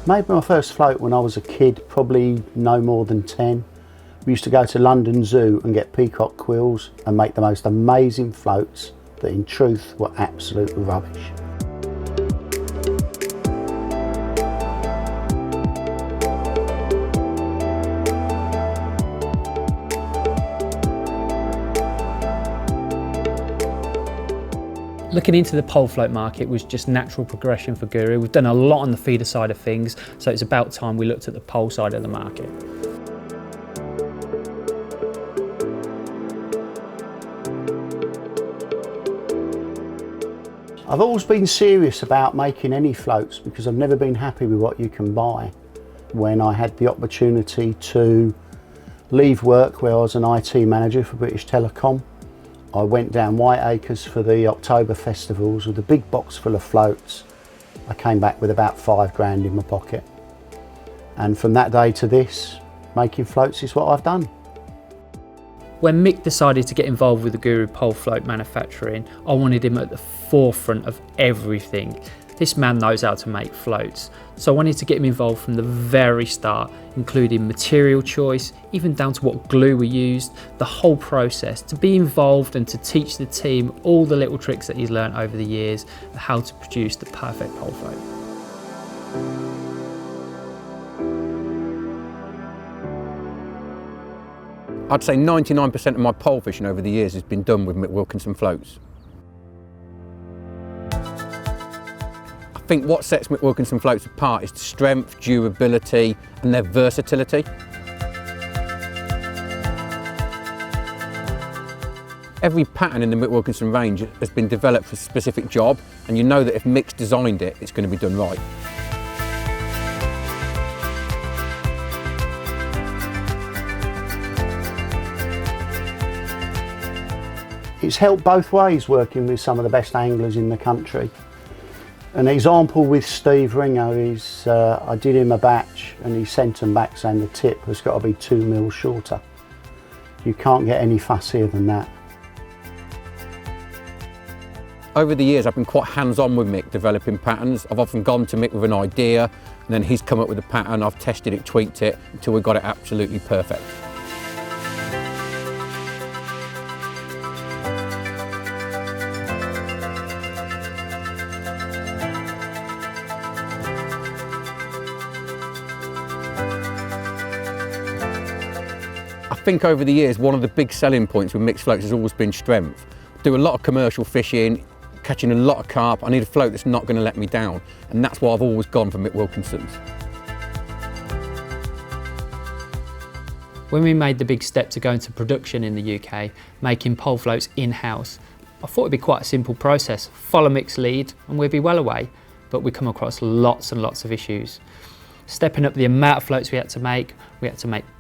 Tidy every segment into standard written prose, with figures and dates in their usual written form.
Made my first float when I was a kid, probably no more than 10. We used to go to London Zoo and get peacock quills and make the most amazing floats that in truth were absolute rubbish. Looking into the pole float market was just natural progression for Guru. We've done a lot on the feeder side of things, so it's about time we looked at the pole side of the market. I've always been serious about making any floats because I've never been happy with what you can buy. When I had the opportunity to leave work where I was an IT manager for British Telecom, I went down Whiteacres for the October festivals with a big box full of floats. I came back with about £5 in my pocket. And from that day to this, making floats is what I've done. When Mick decided to get involved with the Guru pole float manufacturing, I wanted him at the forefront of everything. This man knows how to make floats, so I wanted to get him involved from the very start, including material choice, even down to what glue we used, the whole process, to be involved and to teach the team all the little tricks that he's learned over the years of how to produce the perfect pole float. I'd say 99% of my pole fishing over the years has been done with Mick Wilkinson floats. I think what sets Mick Wilkinson floats apart is the strength, durability and their versatility. Every pattern in the Mick Wilkinson range has been developed for a specific job, and you know that if Mick's designed it, it's going to be done right. It's helped both ways working with some of the best anglers in the country. An example with Steve Ringer is I did him a batch and he sent them back saying the tip has got to be 2 mil shorter. You can't get any fussier than that. Over the years I've been quite hands-on with Mick developing patterns. I've often gone to Mick with an idea and then he's come up with a pattern, I've tested it, tweaked it until we've got it absolutely perfect. I think over the years, one of the big selling points with mixed floats has always been strength. I do a lot of commercial fishing, catching a lot of carp. I need a float that's not going to let me down, and that's why I've always gone for Mick Wilkinson's. When we made the big step to go into production in the UK, making pole floats in-house, I thought it'd be quite a simple process. Follow Mick's lead and we'd be well away, but we come across lots and lots of issues. Stepping up the amount of floats we had to make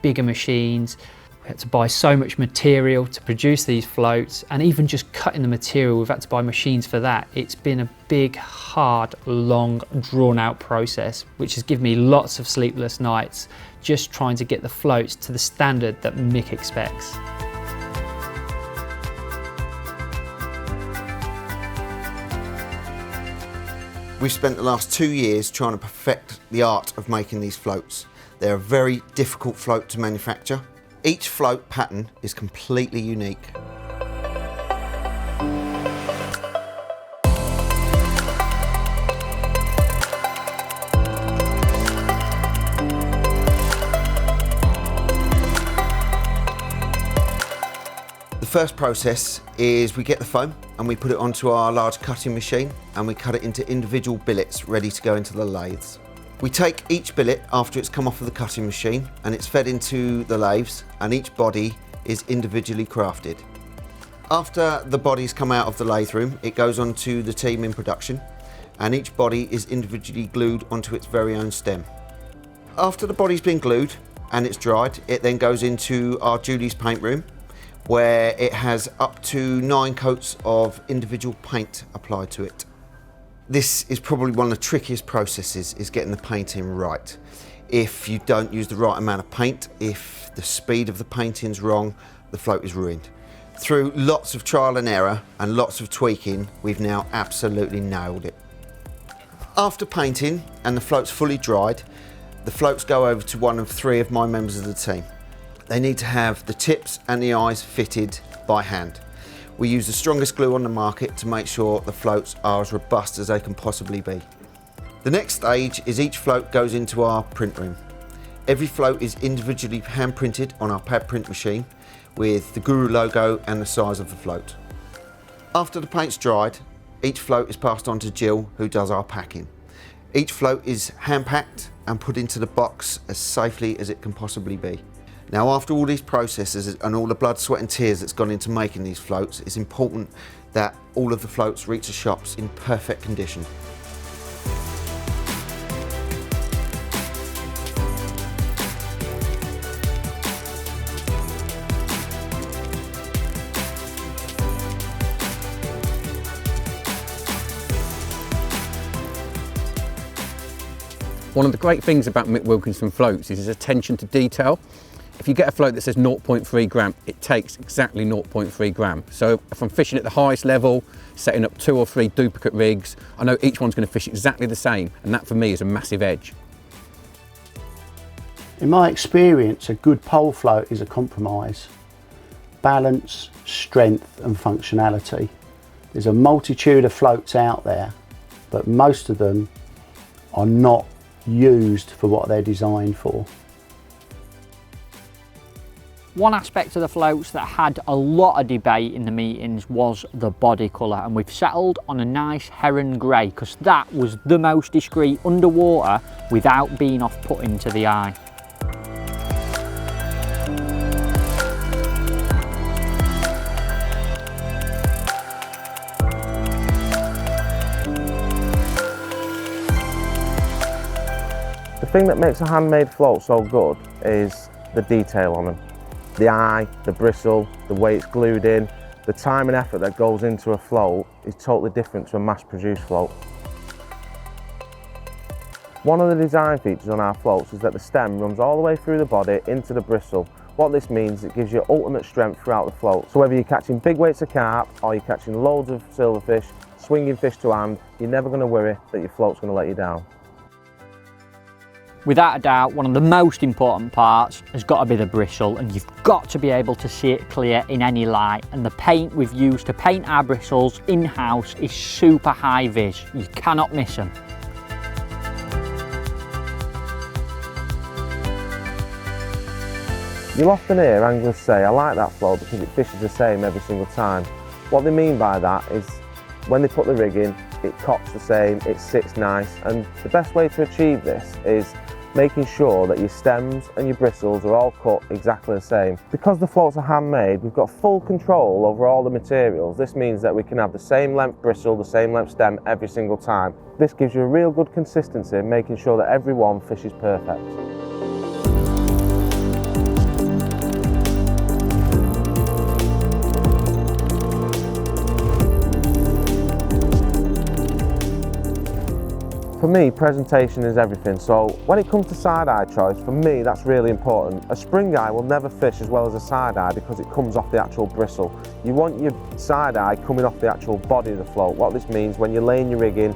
bigger machines, we had to buy so much material to produce these floats, and even just cutting the material, we've had to buy machines for that. It's been a big, hard, long, drawn-out process, which has given me lots of sleepless nights just trying to get the floats to the standard that Mick expects. We've spent the last 2 years trying to perfect the art of making these floats. They're a very difficult float to manufacture. Each float pattern is completely unique. The first process is we get the foam and we put it onto our large cutting machine and we cut it into individual billets ready to go into the lathes. We take each billet after it's come off of the cutting machine and it's fed into the lathes, and each body is individually crafted. After the body's come out of the lathe room, it goes on to the team in production, and each body is individually glued onto its very own stem. After the body's been glued and it's dried, it then goes into our Julie's paint room, where it has up to 9 coats of individual paint applied to it. This is probably one of the trickiest processes, is getting the painting right. If you don't use the right amount of paint, if the speed of the painting's wrong, the float is ruined. Through lots of trial and error and lots of tweaking, we've now absolutely nailed it. After painting and the float's fully dried, the floats go over to one of 3 of my members of the team. They need to have the tips and the eyes fitted by hand. We use the strongest glue on the market to make sure the floats are as robust as they can possibly be. The next stage is each float goes into our print room. Every float is individually hand printed on our pad print machine with the Guru logo and the size of the float. After the paint's dried, each float is passed on to Jill, who does our packing. Each float is hand packed and put into the box as safely as it can possibly be. Now, after all these processes and all the blood, sweat and tears that's gone into making these floats, it's important that all of the floats reach the shops in perfect condition. One of the great things about Mick Wilkinson floats is his attention to detail. If you get a float that says 0.3 gram, it takes exactly 0.3 gram. So if I'm fishing at the highest level, setting up 2 or 3 duplicate rigs, I know each one's going to fish exactly the same, and that for me is a massive edge. In my experience, a good pole float is a compromise. Balance, strength and functionality. There's a multitude of floats out there, but most of them are not used for what they're designed for. One aspect of the floats that had a lot of debate in the meetings was the body colour, and we've settled on a nice heron grey because that was the most discreet underwater without being off-putting to the eye. The thing that makes a handmade float so good is the detail on them. The eye, the bristle, the way it's glued in, the time and effort that goes into a float is totally different to a mass-produced float. One of the design features on our floats is that the stem runs all the way through the body into the bristle. What this means is it gives you ultimate strength throughout the float. So whether you're catching big weights of carp or you're catching loads of silverfish, swinging fish to hand, you're never going to worry that your float's going to let you down. Without a doubt, one of the most important parts has got to be the bristle, and you've got to be able to see it clear in any light, and the paint we've used to paint our bristles in-house is super high vis. You cannot miss them. You'll often hear anglers say, I like that float because it fishes the same every single time. What they mean by that is when they put the rig in, it cocks the same, it sits nice, and the best way to achieve this is making sure that your stems and your bristles are all cut exactly the same. Because the floats are handmade, we've got full control over all the materials. This means that we can have the same length bristle, the same length stem every single time. This gives you a real good consistency, making sure that every one fishes perfect. For me, presentation is everything, so when it comes to side-eye choice, for me that's really important. A spring eye will never fish as well as a side-eye because it comes off the actual bristle. You want your side-eye coming off the actual body of the float. What this means, when you're laying your rig in,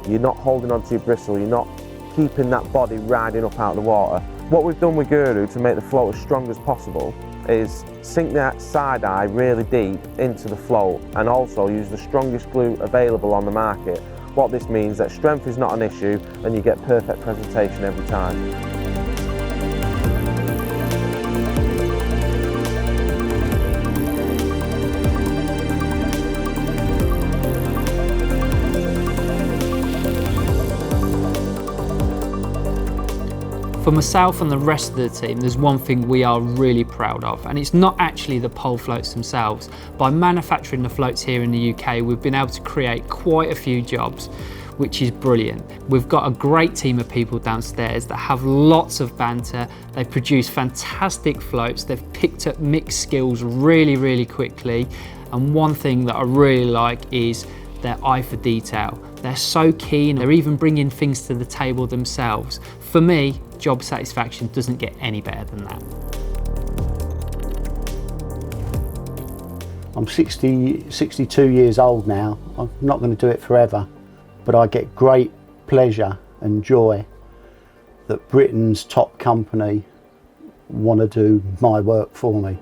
you're not holding onto your bristle, you're not keeping that body riding up out of the water. What we've done with Guru to make the float as strong as possible is sink that side-eye really deep into the float and also use the strongest glue available on the market. What this means that strength is not an issue and you get perfect presentation every time. For myself and the rest of the team, there's one thing we are really proud of, and it's not actually the pole floats themselves. By manufacturing the floats here in the UK, we've been able to create quite a few jobs, which is brilliant. We've got a great team of people downstairs that have lots of banter. They produce fantastic floats. They've picked up mixed skills really, really quickly. And one thing that I really like is their eye for detail. They're so keen, they're even bringing things to the table themselves. For me, job satisfaction doesn't get any better than that. I'm 62 years old now. I'm not going to do it forever, but I get great pleasure and joy that Britain's top company want to do my work for me.